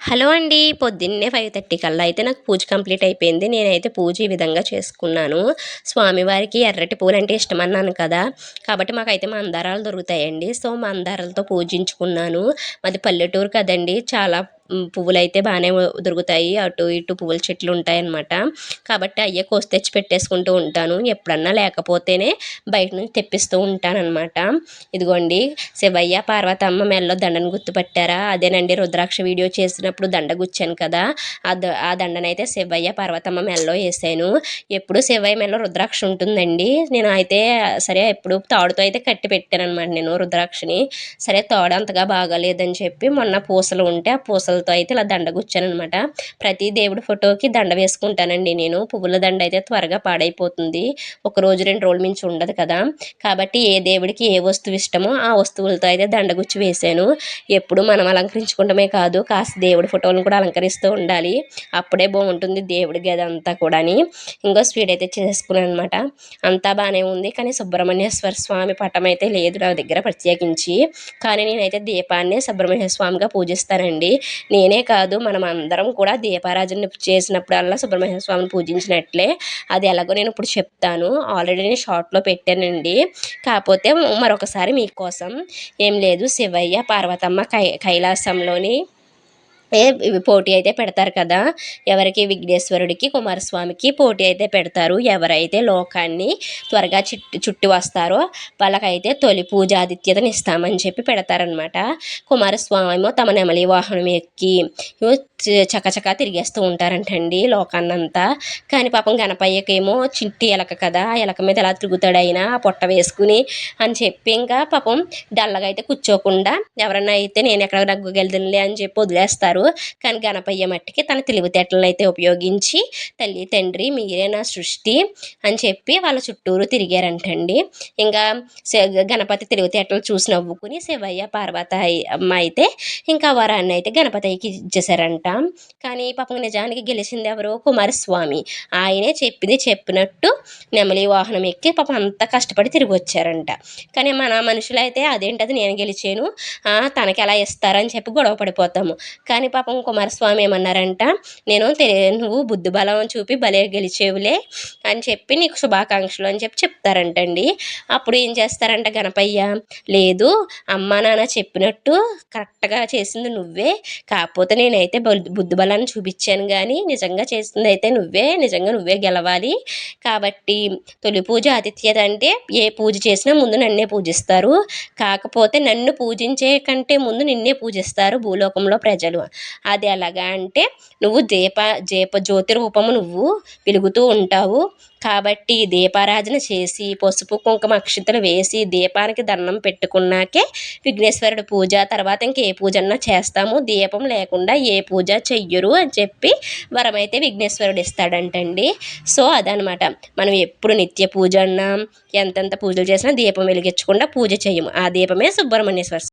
Hello అండి. పొద్దున్నే 5:30 కల్లా అయితే నాకు పూజ కంప్లీట్ అయిపోయింది. నేనైతే పూజ ఈ విధంగా చేసుకున్నాను. స్వామివారికి ఎర్రటి పూలంటే ఇష్టమన్నాను కదా! కాబట్టి మాకైతే మందారాలు దొరుకుతాయండి. సో, మందారాలతో పూజించుకున్నాను. మాది పల్లెటూరు కదండీ! చాలా పువ్వులైతే బానే దొరుకుతాయి. అటు ఇటు పువ్వుల చెట్లు ఉంటాయన్నమాట. కాబట్టి అయ్యే కోసి తెచ్చి పెట్టేసుకుంటూ ఉంటాను. ఎప్పుడన్నా లేకపోతేనే బయట నుంచి తెప్పిస్తూ ఉంటాననమాట. ఇదిగోండి శివయ్య, పార్వతమ్మ మెడలో దండను గుర్తుపట్టారా? అదేనండి రుద్రాక్ష వీడియో చేసినప్పుడు దండ గుచ్చాను కదా! ఆ దండనైతే శివయ్య, పార్వతమ్మ మెడలో ఏసాను. ఎప్పుడు శివయ్య మెడలో రుద్రాక్ష ఉంటుందండి. నేను అయితే సరే ఎప్పుడు తాడుతో అయితే కట్టి పెట్టాననమాట నేను రుద్రాక్షని. సరే తాడు అంతగా బాగాలేదని చెప్పి మొన్న పూసలు ఉంటే ఆ పూసలతో అయితే ఇలా దండ గుచ్చాననమాట. ప్రతి దేవుడి ఫోటోకి దండ వేసుకుంటానండి నేను. పువ్వుల దండ అయితే త్వరగా పాడైపోతుంది. ఒక రోజు 2 రోజుల మించి ఉండదు కదా! కాబట్టి ఏ దేవుడికి ఏ వస్తువు ఇష్టమో ఆ వస్తువులతో అయితే దండగుచ్చి వేశాను. ఎప్పుడు మనం అలంకరించుకోవడమే కాదు, కాస్త దేవుడి ఫోటోలను కూడా అలంకరిస్తూ ఉండాలి. అప్పుడే బాగుంటుంది దేవుడి గది అంతా కూడాని. ఇంకో స్వీట్ అయితే చేసుకున్నాను అనమాట. అంతా బాగానే ఉంది. కానీ సుబ్రహ్మణ్యేశ్వర స్వామి పటం అయితే లేదు నా దగ్గర ప్రత్యేకించి. కానీ నేనైతే దీపాన్ని సుబ్రహ్మణ్య స్వామిగా పూజిస్తానండి. నేనే కాదు మనం అందరం కూడా దీపారాజన చేసినప్పుడల్లా సుబ్రహ్మణ్య స్వామిని పూజించినట్లే. అది ఎలాగో నేను ఇప్పుడు చెప్తాను. ఆల్రెడీ నేను షార్ట్‌లో పెట్టానండి. కాకపోతే మరొకసారి మీకోసం ఏం లేదు, శివయ్య, పార్వతమ్మ కైలాసంలోని ఇవి పోటీ అయితే పెడతారు కదా! ఎవరికి? విఘ్నేశ్వరుడికి, కుమారస్వామికి పోటీ అయితే పెడతారు. ఎవరైతే లోకాన్ని త్వరగా చుట్టి వస్తారో వాళ్ళకైతే తొలి పూజాదిత్యతని ఇస్తామని చెప్పి పెడతారనమాట. కుమారస్వామి ఏమో తమ నెమలి వాహనం ఎక్కి చకచకా తిరిగేస్తూ ఉంటారంటండి లోకాన్నంతా. కానీ పాపం గణపయ్యకేమో చిట్టి ఎలక కదా! ఆ ఎలక మీద ఎలా తిరుగుతాడు ఆయన పొట్ట వేసుకుని అని చెప్పి ఇంకా పాపం డల్లగా అయితే కూర్చోకుండా ఎవరన్నా అయితే నేను ఎక్కడ నగ్గగలుగుతానులే అని చెప్పి వదిలేస్తారు. కానీ గణపయ్య మట్టికి తన తెలివితేటలను అయితే ఉపయోగించి తల్లి తండ్రి మీరే నా సృష్టి అని చెప్పి వాళ్ళ చుట్టూరు తిరిగారంటండి. ఇంకా గణపతి తెలివితేటలు చూసి నవ్వుకుని శివయ్య, అమ్మ అయితే ఇంకా వరాన్ని అయితే గణపతికి ఇచ్చేసారంట. కానీ పాపం నిజానికి గెలిచింది ఎవరు? కుమారస్వామి. ఆయనే చెప్పింది చెప్పినట్టు నెమలి వాహనం ఎక్కి పాపం అంత కష్టపడి తిరిగి వచ్చారంట. కానీ మన మనుషులైతే అదేంటది నేను గెలిచాను, తనకి ఎలా ఇస్తారని చెప్పి గొడవ పడిపోతాము. కానీ పాపం కుమారస్వామి ఏమన్నారంట, నువ్వు బుద్ధి బలం చూపి భలే గెలిచేవులే అని చెప్పి నీకు శుభాకాంక్షలు అని చెప్పి చెప్తారంటండి. అప్పుడు ఏం చేస్తారంట గణపయ్య, లేదు అమ్మా నాన్న చెప్పినట్టు కరెక్ట్గా చేసింది నువ్వే, కాకపోతే నేనైతే బుద్ధి బలాన్ని చూపించాను కానీ నిజంగా చేసింది అయితే నిజంగా నువ్వే గెలవాలి. కాబట్టి తొలి పూజ ఆతిథ్యత అంటే ఏ పూజ చేసినా ముందు నన్నే పూజిస్తారు, కాకపోతే నన్ను పూజించే కంటే ముందు నిన్నే పూజిస్తారు భూలోకంలో ప్రజలు. అది ఎలాగా అంటే నువ్వు జ్యోతి రూపము నువ్వు వెలుగుతూ ఉంటావు. కాబట్టి దీపారాధన చేసి పసుపు కుంకుమ అక్షింతలు వేసి దీపానికి దండం పెట్టుకున్నాకే విఘ్నేశ్వరుడు పూజ, తర్వాత ఇంకే పూజ అన్నా చేస్తాము, దీపం లేకుండా ఏ పూజ చెయ్యరు అని చెప్పి వరమైతే విఘ్నేశ్వరుడు ఇస్తాడంటండి. సో అదనమాట, మనం ఎప్పుడు నిత్య పూజ అన్నా ఎంతెంత పూజలు చేసినా దీపం వెలిగించకుండా పూజ చేయము. ఆ దీపమే సుబ్రహ్మణ్యేశ్వర